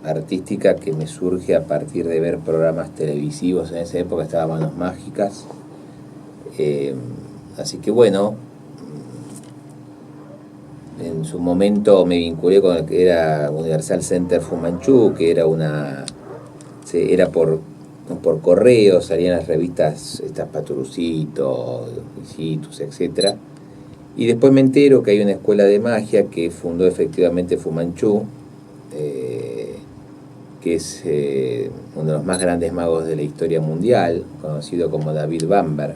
artística que me surge a partir de ver programas televisivos. En esa época estaba Manos Mágicas. Así que bueno, en su momento me vinculé con el que era Universal Center Fu Manchu, que era era por correo, salían las revistas estas Paturucito, Isitus, etcétera. Y después me entero que hay una escuela de magia que fundó efectivamente Fu Manchu, que es uno de los más grandes magos de la historia mundial, conocido como David Bamber,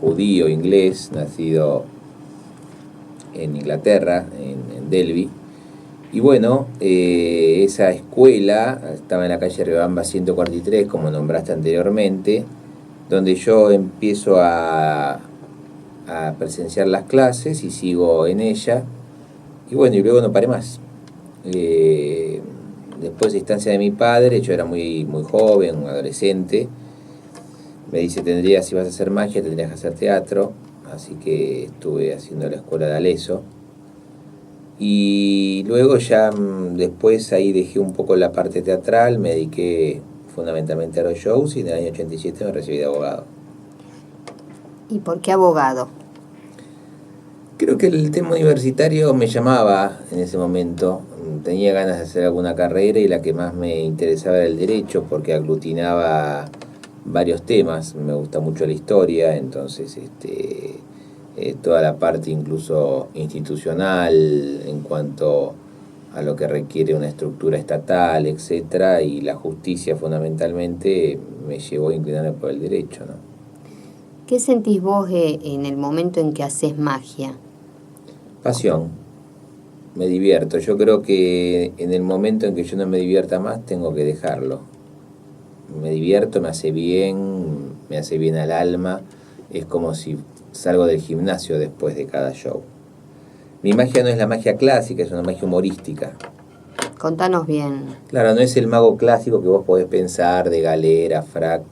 judío inglés, nacido en Inglaterra, en Delby. Y bueno, esa escuela estaba en la calle Riobamba 143, como nombraste anteriormente, donde yo empiezo a presenciar las clases y sigo en ella. Y bueno, y luego no paré más. Después de instancia de mi padre, yo era muy joven, un adolescente, me dice, si vas a hacer magia, tendrías que hacer teatro. Así que estuve haciendo la escuela de Aleso. Y luego ya después ahí dejé un poco la parte teatral, me dediqué fundamentalmente a los shows y en el año 87 me recibí de abogado. ¿Y por qué abogado? Creo que el tema universitario me llamaba en ese momento. Tenía ganas de hacer alguna carrera y la que más me interesaba era el derecho, porque aglutinaba varios temas. Me gusta mucho la historia, entonces toda la parte incluso institucional en cuanto a lo que requiere una estructura estatal, etcétera, y la justicia fundamentalmente me llevó a inclinarme por el derecho, ¿no? ¿Qué sentís vos en el momento en que haces magia? Pasión, me divierto. Yo creo que en el momento en que yo no me divierta más, tengo que dejarlo. Me divierto, me hace bien al alma. Es como si salgo del gimnasio después de cada show. Mi magia no es la magia clásica, es una magia humorística. Contanos bien. Claro, no es el mago clásico que vos podés pensar de galera, frac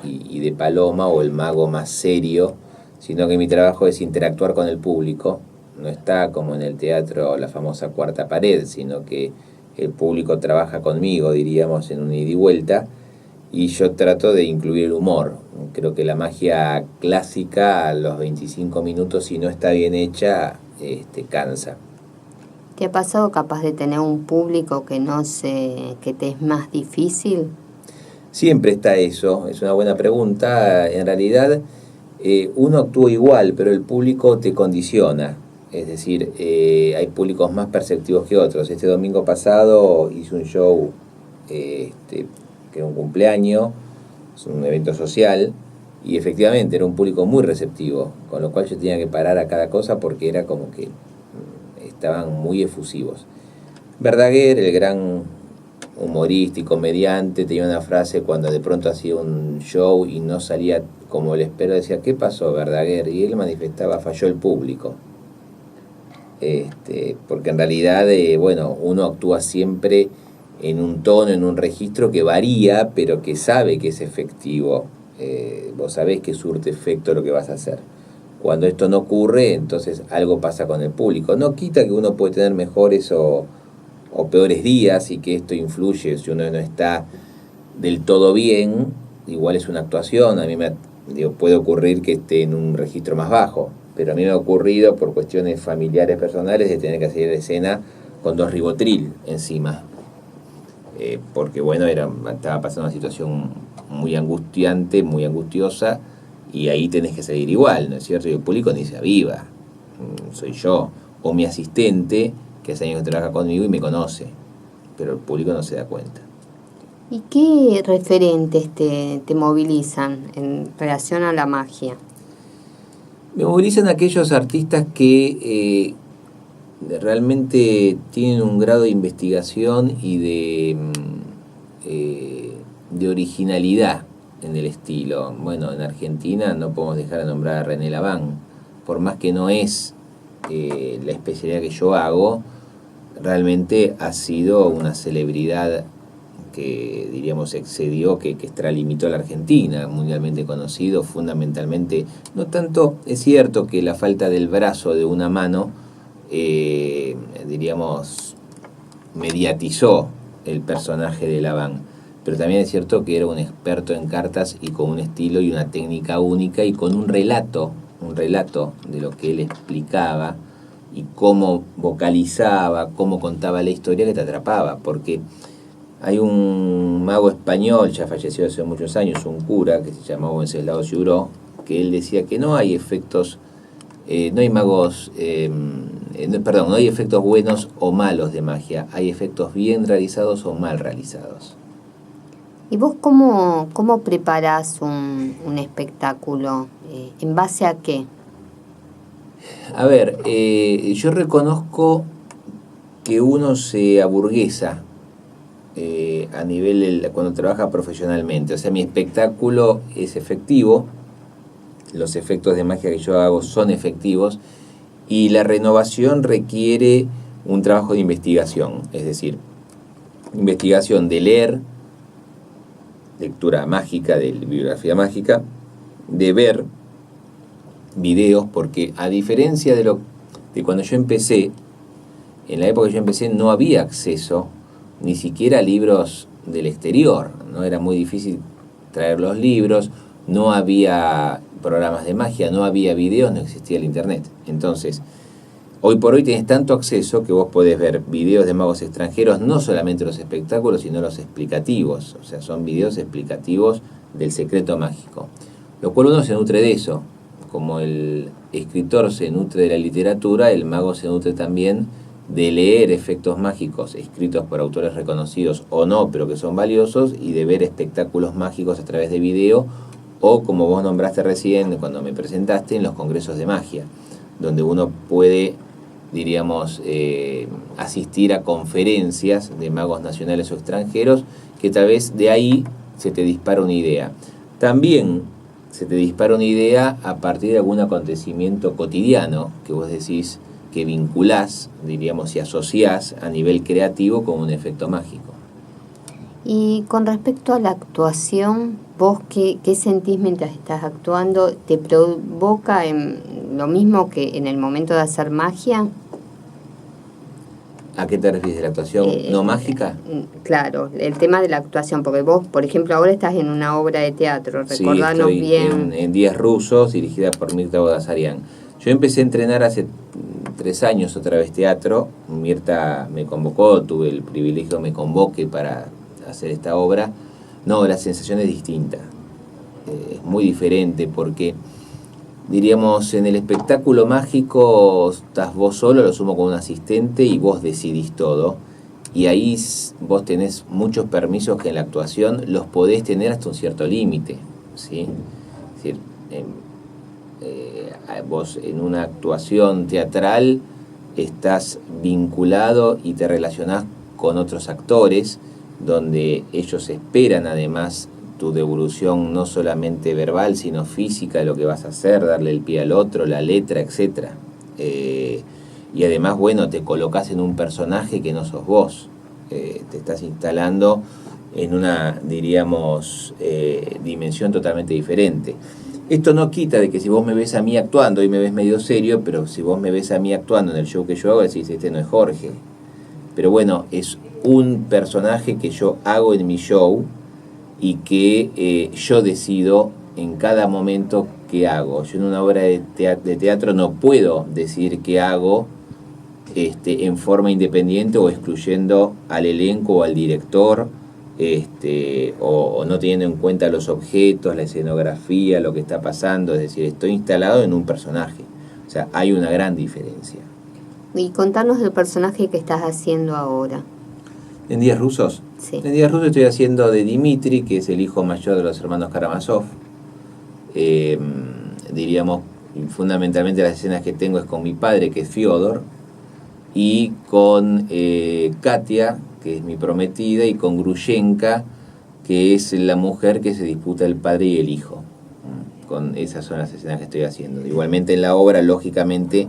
y de paloma, o el mago más serio, sino que mi trabajo es interactuar con el público. No está como en el teatro la famosa cuarta pared, sino que el público trabaja conmigo, diríamos, en un ida y vuelta, y yo trato de incluir el humor. Creo que la magia clásica a los 25 minutos, si no está bien hecha, cansa. ¿Te ha pasado capaz de tener un público que que te es más difícil? Siempre está eso, es una buena pregunta. En realidad uno actúa igual, pero el público te condiciona. Es decir, hay públicos más perceptivos que otros. Este domingo pasado hice un show que era un cumpleaños, es un evento social, y efectivamente era un público muy receptivo, con lo cual yo tenía que parar a cada cosa porque era como que estaban muy efusivos. Verdaguer, el gran humorista y comediante, tenía una frase cuando de pronto hacía un show y no salía como él esperaba, decía, ¿qué pasó, Verdaguer? Y él manifestaba, falló el público. Porque en realidad, uno actúa siempre en un tono, en un registro que varía, pero que sabe que es efectivo. Vos sabés que surte efecto lo que vas a hacer. Cuando esto no ocurre, entonces algo pasa con el público. No quita que uno puede tener mejores o peores días y que esto influye. Si uno no está del todo bien, igual es una actuación. A mí puede ocurrir que esté en un registro más bajo, pero a mí me ha ocurrido por cuestiones familiares, personales, de tener que hacer la escena con 2 ribotril encima. Porque estaba pasando una situación muy angustiante, muy angustiosa, y ahí tenés que seguir igual, ¿no es cierto? Y el público ni se aviva, soy yo, o mi asistente, que hace años que trabaja conmigo y me conoce, pero el público no se da cuenta. ¿Y qué referentes te movilizan en relación a la magia? Me movilizan aquellos artistas que realmente tienen un grado de investigación y de originalidad en el estilo. Bueno, en Argentina no podemos dejar de nombrar a René Laván, por más que no es la especialidad que yo hago, realmente ha sido una celebridad que diríamos excedió, que extralimitó a la Argentina, mundialmente conocido, fundamentalmente, no tanto, es cierto que la falta del brazo de una mano, diríamos, mediatizó el personaje de Laban. Pero también es cierto que era un experto en cartas y con un estilo y una técnica única y con un relato de lo que él explicaba y cómo vocalizaba, cómo contaba la historia que te atrapaba, porque hay un mago español, ya falleció hace muchos años, un cura que se llamaba Wenceslao Ciuró, que él decía que no hay efectos, no hay magos, no hay efectos buenos o malos de magia, hay efectos bien realizados o mal realizados. ¿Y vos cómo preparás un espectáculo? ¿En base a qué? A ver, yo reconozco que uno se aburguesa a nivel cuando trabaja profesionalmente. O sea, mi espectáculo es efectivo, los efectos de magia que yo hago son efectivos y la renovación requiere un trabajo de investigación, es decir, investigación de leer, lectura mágica, de bibliografía mágica, de ver videos, porque a diferencia de cuando yo empecé, en la época que yo empecé no había acceso ni siquiera a libros del exterior, no era muy difícil traer los libros, no había programas de magia, no había videos, no existía el internet. Entonces, hoy por hoy tienes tanto acceso que vos podés ver videos de magos extranjeros, no solamente los espectáculos, sino los explicativos, o sea, son videos explicativos del secreto mágico, lo cual uno se nutre de eso. Como el escritor se nutre de la literatura, el mago se nutre también de leer efectos mágicos escritos por autores reconocidos o no, pero que son valiosos, y de ver espectáculos mágicos a través de video, o como vos nombraste recién cuando me presentaste, en los congresos de magia, donde uno puede, diríamos, asistir a conferencias de magos nacionales o extranjeros, que tal vez de ahí se te dispara una idea. También se te dispara una idea a partir de algún acontecimiento cotidiano que vos decís que vinculás, diríamos, y asociás a nivel creativo con un efecto mágico. Y con respecto a la actuación, ¿vos qué sentís mientras estás actuando? ¿Te provoca lo mismo que en el momento de hacer magia? ¿A qué te refieres de la actuación no mágica? Claro, el tema de la actuación, porque vos, por ejemplo, ahora estás en una obra de teatro, recordanos sí, estoy bien. en Días Rusos, dirigida por Mirta Bodassarian. Yo empecé a entrenar hace 3 años otra vez teatro. Mirta me convocó, tuve el privilegio que me convoque para hacer esta obra. No, la sensación es distinta, es muy diferente, porque diríamos, en el espectáculo mágico estás vos solo, lo sumo con un asistente, y vos decidís todo. Y ahí vos tenés muchos permisos que en la actuación los podés tener hasta un cierto límite, ¿sí? Es decir, vos en una actuación teatral estás vinculado y te relacionás con otros actores, donde ellos esperan además tu devolución no solamente verbal, sino física de lo que vas a hacer, darle el pie al otro, la letra, etc. Y además, bueno, te colocas en un personaje que no sos vos. Te estás instalando en una, diríamos, dimensión totalmente diferente. Esto no quita de que si vos me ves a mí actuando y me ves medio serio, pero si vos me ves a mí actuando en el show que yo hago, decís, este no es Jorge. Pero bueno, es un personaje que yo hago en mi show y que yo decido en cada momento qué hago. Yo en una obra de teatro no puedo decir qué hago en forma independiente o excluyendo al elenco o al director, o no teniendo en cuenta los objetos, la escenografía, lo que está pasando. Es decir, estoy instalado en un personaje. O sea, hay una gran diferencia. Y contanos del personaje que estás haciendo ahora. ¿En Días Rusos? Sí. En Días Rusos estoy haciendo de Dimitri, que es el hijo mayor de los hermanos Karamazov. Diríamos, fundamentalmente las escenas que tengo es con mi padre, que es Fyodor, y con Katia, que es mi prometida, y con Grushenka, que es la mujer que se disputa el padre y el hijo. Con esas son las escenas que estoy haciendo. Igualmente en la obra, lógicamente,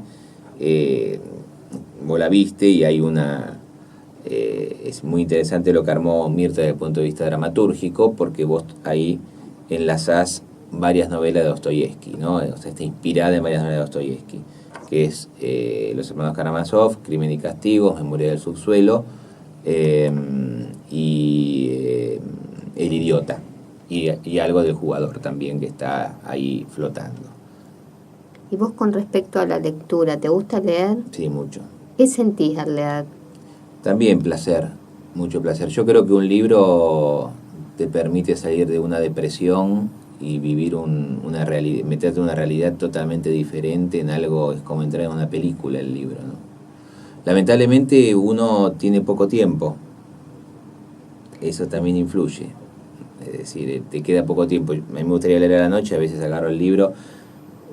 vos la viste y hay una... es muy interesante lo que armó Mirta desde el punto de vista dramatúrgico, porque vos ahí enlazás varias novelas de Dostoyevsky, ¿no? O sea, está inspirada en varias novelas de Dostoyevsky, que es Los hermanos Karamazov, Crimen y Castigo, Memoria del subsuelo, y El idiota, y algo del jugador también que está ahí flotando. ¿Y vos con respecto a la lectura, te gusta leer? Sí, mucho. ¿Qué sentís al leer? También placer, mucho placer. Yo creo que un libro te permite salir de una depresión y vivir una realidad, meterte en una realidad totalmente diferente en algo, es como entrar en una película el libro, ¿no? Lamentablemente uno tiene poco tiempo, eso también influye, es decir, te queda poco tiempo. A mí me gustaría leer a la noche, a veces agarro el libro.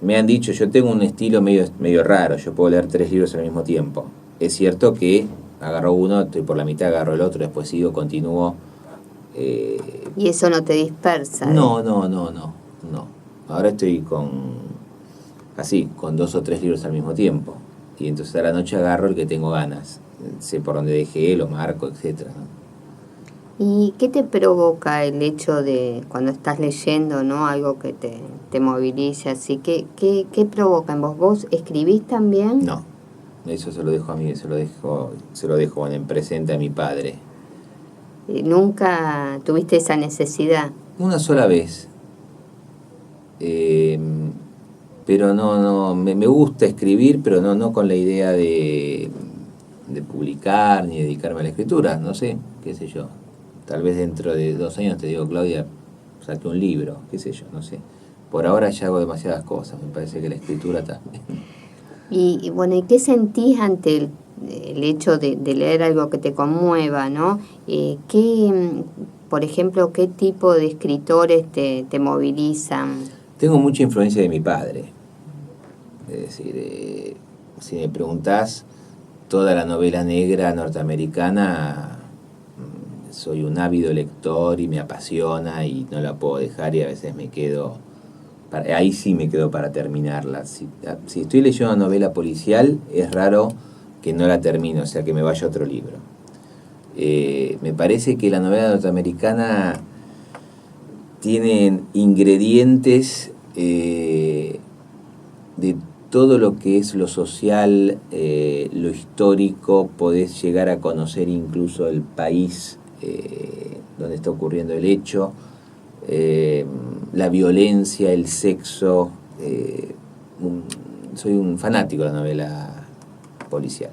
Me han dicho, yo tengo un estilo medio raro, yo puedo leer 3 libros al mismo tiempo. Es cierto que agarro uno, estoy por la mitad, agarro el otro, después sigo, continúo. ¿Y eso no te dispersa? No. Ahora estoy con 2 o 3 libros al mismo tiempo. Y entonces a la noche agarro el que tengo ganas. Sé por dónde dejé, lo marco, etcétera, ¿no? ¿Y qué te provoca el hecho de cuando estás leyendo, ¿no? Algo que te movilice así? ¿Qué provoca en vos? ¿Vos escribís también? No, eso se lo dejo a mí, se lo dejo en presente a mi padre. ¿Nunca tuviste esa necesidad? Una sola vez. Pero no, me gusta escribir, pero no con la idea de publicar ni dedicarme a la escritura, no sé, qué sé yo. Tal vez dentro de 2 años te digo, Claudia, saqué un libro, qué sé yo, no sé. Por ahora ya hago demasiadas cosas, me parece que la escritura también. Y bueno, ¿y qué sentís ante el hecho de leer algo que te conmueva, ¿no? Por ejemplo, ¿qué tipo de escritores te movilizan? Tengo mucha influencia de mi padre. Es decir, si me preguntás, toda la novela negra norteamericana, soy un ávido lector y me apasiona y no la puedo dejar, y a veces me quedo, ahí sí me quedo para terminarla. Si estoy leyendo una novela policial, es raro que no la termine, o sea, que me vaya a otro libro. Me parece que la novela norteamericana tiene ingredientes de todo lo que es lo social, lo histórico. Podés llegar a conocer incluso el país donde está ocurriendo el hecho, la violencia, el sexo. Soy un fanático de la novela policial.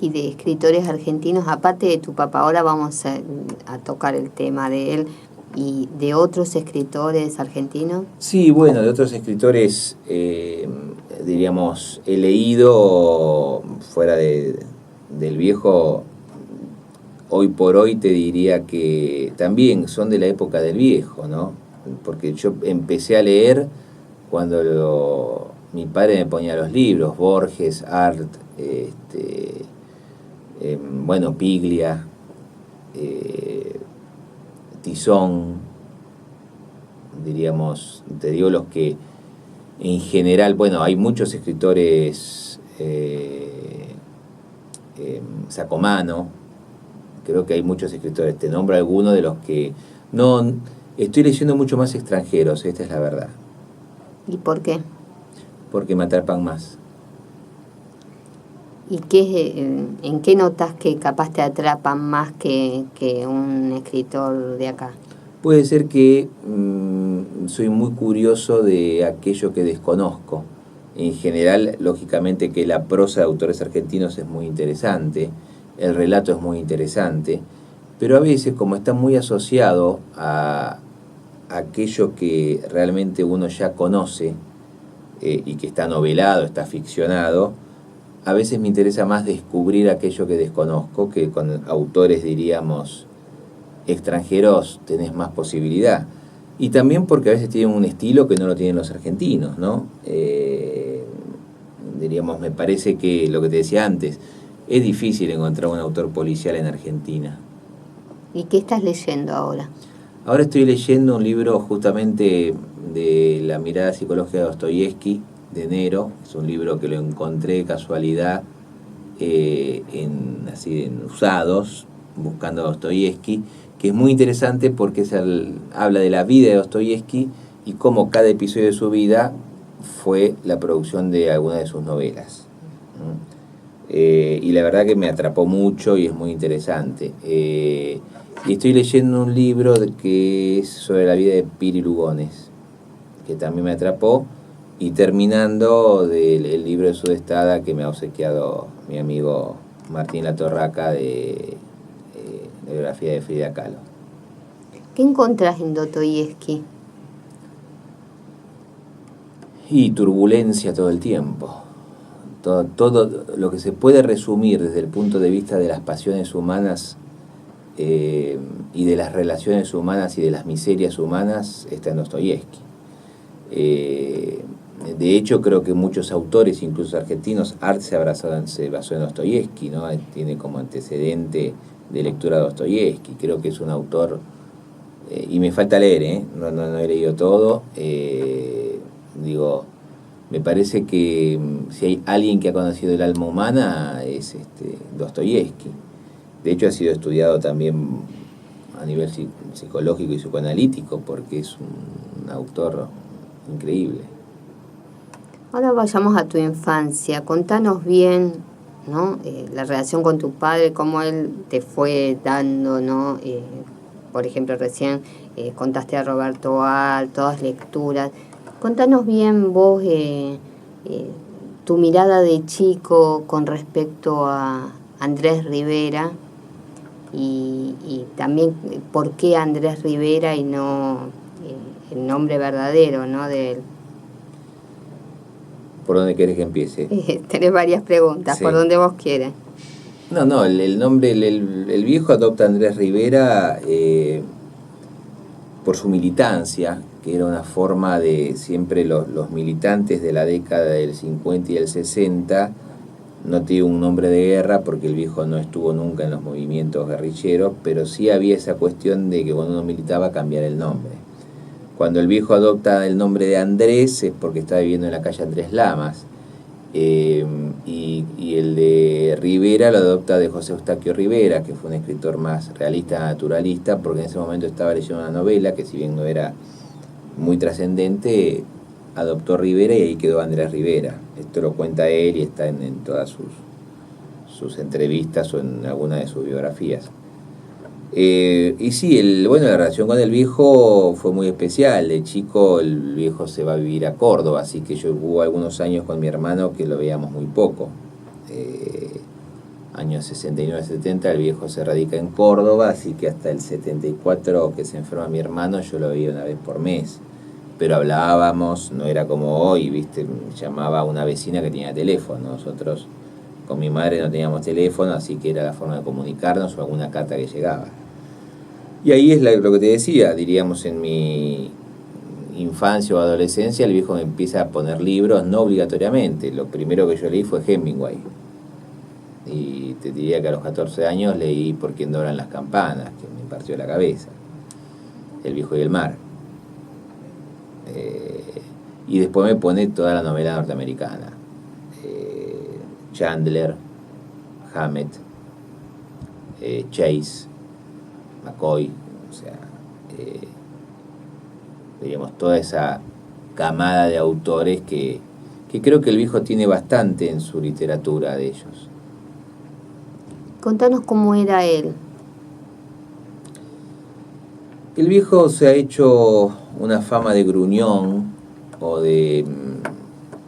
Y de escritores argentinos, aparte de tu papá, ahora vamos a tocar el tema de él, y de otros escritores argentinos. Sí, bueno, de otros escritores, diríamos, he leído fuera del viejo. Hoy por hoy te diría que también son de la época del viejo, ¿no? Porque yo empecé a leer cuando mi padre me ponía los libros, Borges, Art, bueno, Piglia, Tizón, diríamos, te digo los que en general, bueno, hay muchos escritores, Sacomano, creo que hay muchos escritores, te nombro algunos de los que no, estoy leyendo mucho más extranjeros, esta es la verdad. ¿Y por qué? Porque me atrapan más. ¿Y en qué notas que capaz te atrapan más que un escritor de acá? Puede ser que soy muy curioso de aquello que desconozco. En general, lógicamente que la prosa de autores argentinos es muy interesante, el relato es muy interesante, pero a veces, como está muy asociado a aquello que realmente uno ya conoce, y que está novelado, está ficcionado, a veces me interesa más descubrir aquello que desconozco, que con autores, diríamos, extranjeros tenés más posibilidad. Y también porque a veces tienen un estilo que no lo tienen los argentinos, ¿no? Diríamos, me parece que lo que te decía antes, es difícil encontrar un autor policial en Argentina. ¿Y qué estás leyendo ahora? Ahora estoy leyendo un libro justamente de la mirada psicológica de Dostoyevsky, de enero. Es un libro que lo encontré de casualidad en usados, buscando a Dostoyevsky, que es muy interesante porque habla de la vida de Dostoyevsky y cómo cada episodio de su vida fue la producción de alguna de sus novelas. Y la verdad que me atrapó mucho y es muy interesante. Y estoy leyendo un libro que es sobre la vida de Piri Lugones, que también me atrapó, y terminando el libro de Sudestada que me ha obsequiado mi amigo Martín Latorraca de biografía de Frida Kahlo. ¿Qué encontrás en Dostoyevsky? Y turbulencia todo el tiempo. Todo lo que se puede resumir desde el punto de vista de las pasiones humanas y de las relaciones humanas y de las miserias humanas está en Dostoyevsky. De hecho, creo que muchos autores, incluso argentinos, Art se basó en Dostoyevsky, ¿no? Tiene como antecedente de lectura de Dostoyevsky. Creo que es un autor, y me falta leer, no he leído todo. Me parece que si hay alguien que ha conocido el alma humana es Dostoyevsky. De hecho, ha sido estudiado también a nivel psicológico y psicoanalítico porque es un autor increíble. Ahora vayamos a tu infancia. Contanos bien, ¿no? La relación con tu padre, cómo él te fue dando, ¿no? Por ejemplo, recién contaste a Roberto Al, todas lecturas. Contanos bien vos tu mirada de chico con respecto a Andrés Rivera y también por qué Andrés Rivera y no el nombre verdadero, ¿no? De él. ¿Por dónde querés que empiece? Tenés varias preguntas, sí. Por donde vos quieras. No, el nombre, el viejo adopta a Andrés Rivera por su militancia, que era una forma de siempre los militantes de la década del 50 y del 60, no tiene un nombre de guerra porque el viejo no estuvo nunca en los movimientos guerrilleros, pero sí había esa cuestión de que cuando uno militaba cambiar el nombre. Cuando el viejo adopta el nombre de Andrés es porque está viviendo en la calle Andrés Lamas, y el de Rivera lo adopta de José Eustaquio Rivera, que fue un escritor más realista, naturalista, porque en ese momento estaba leyendo una novela que, si bien no era muy trascendente, adoptó Rivera y ahí quedó Andrés Rivera. Esto lo cuenta él y está en todas sus entrevistas o en alguna de sus biografías. Y sí, la relación con el viejo fue muy especial. De chico el viejo se va a vivir a Córdoba, así que yo hubo algunos años con mi hermano que lo veíamos muy poco. Años 69-70 el viejo se radica en Córdoba, así que hasta el 74 que se enferma mi hermano yo lo veía una vez por mes. Pero hablábamos, no era como hoy, ¿viste? Llamaba a una vecina que tenía teléfono. Nosotros con mi madre no teníamos teléfono, así que era la forma de comunicarnos o alguna carta que llegaba. Y ahí es lo que te decía, diríamos en mi infancia o adolescencia, el viejo me empieza a poner libros, no obligatoriamente. Lo primero que yo leí fue Hemingway. Y te diría que a los 14 años leí Por quién doblan las campanas, que me partió la cabeza. El viejo y el mar. Y después me pone toda la novela norteamericana. Chandler, Hammett, Chase, McCoy, o sea, digamos, toda esa camada de autores que creo que el viejo tiene bastante en su literatura de ellos. Contanos cómo era él. El viejo se ha hecho una fama de gruñón o de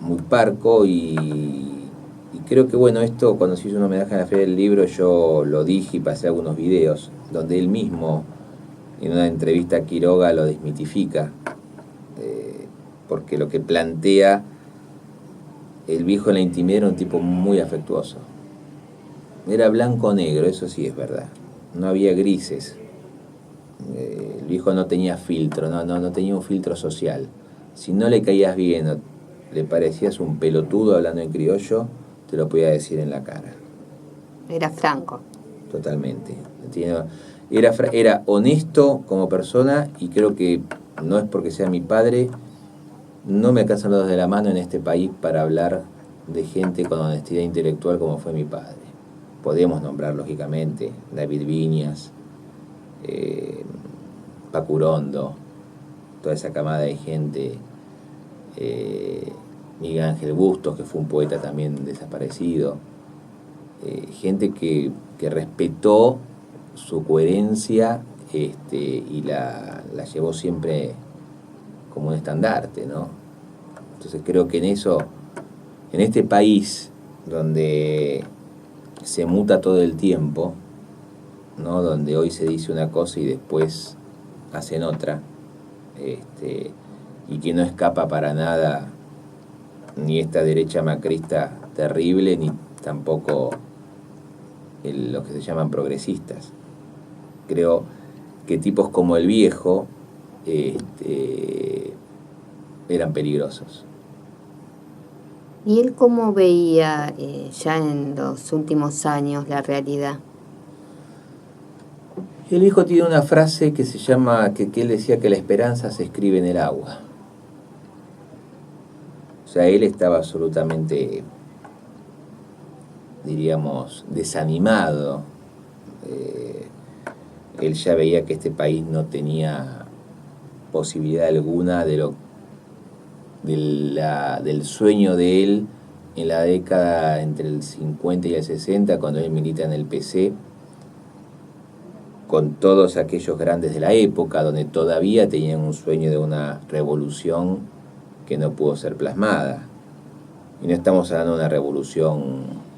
muy parco y creo que esto cuando se hizo un homenaje a la Feria del Libro yo lo dije y pasé algunos videos donde él mismo en una entrevista a Quiroga lo desmitifica, porque lo que plantea el viejo en la intimidad era un tipo muy afectuoso. Era blanco-negro, eso sí es verdad. No había grises. El viejo no tenía filtro, no tenía un filtro social. Si no le caías bien o le parecías un pelotudo hablando en criollo, te lo podía decir en la cara. Era franco. Totalmente. Era honesto como persona y creo que no es porque sea mi padre, no me alcanzan los dedos de la mano en este país para hablar de gente con honestidad intelectual como fue mi padre. Podemos nombrar, lógicamente, David Viñas, Pacurondo, toda esa camada de gente, Miguel Ángel Bustos, que fue un poeta también desaparecido, gente que respetó su coherencia y la llevó siempre como un estandarte, ¿no? Entonces creo que en este país donde se muta todo el tiempo, ¿no? Donde hoy se dice una cosa y después hacen otra, y que no escapa para nada ni esta derecha macrista terrible, ni tampoco los que se llaman progresistas. Creo que tipos como el Viejo eran peligrosos. ¿Y él cómo veía ya en los últimos años la realidad? El Viejo tiene una frase que se llama, que él decía que la esperanza se escribe en el agua. O sea, él estaba absolutamente, diríamos, desanimado. Él ya veía que este país no tenía posibilidad alguna del sueño de él en la década entre el 50 y el 60, cuando él milita en el PC, con todos aquellos grandes de la época, donde todavía tenían un sueño de una revolución que no pudo ser plasmada. Y no estamos hablando de una revolución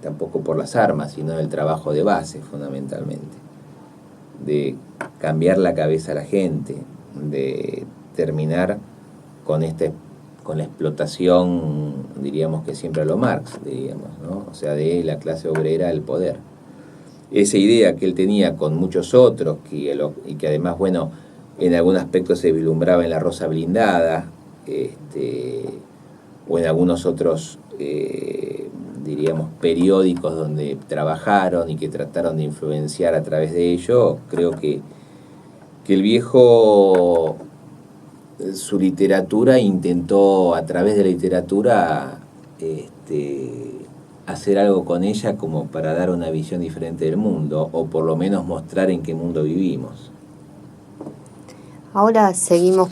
tampoco por las armas, sino del trabajo de base, fundamentalmente. De cambiar la cabeza a la gente, de terminar con la explotación, diríamos que siempre a lo Marx, diríamos, ¿no? O sea, de la clase obrera al poder. Esa idea que él tenía con muchos otros, y que además, bueno, en algún aspecto se vislumbraba en La Rosa Blindada, o en algunos otros, diríamos, periódicos donde trabajaron y que trataron de influenciar a través de ello. Creo que el Viejo, su literatura, intentó a través de la literatura hacer algo con ella como para dar una visión diferente del mundo, o por lo menos mostrar en qué mundo vivimos. Ahora seguimos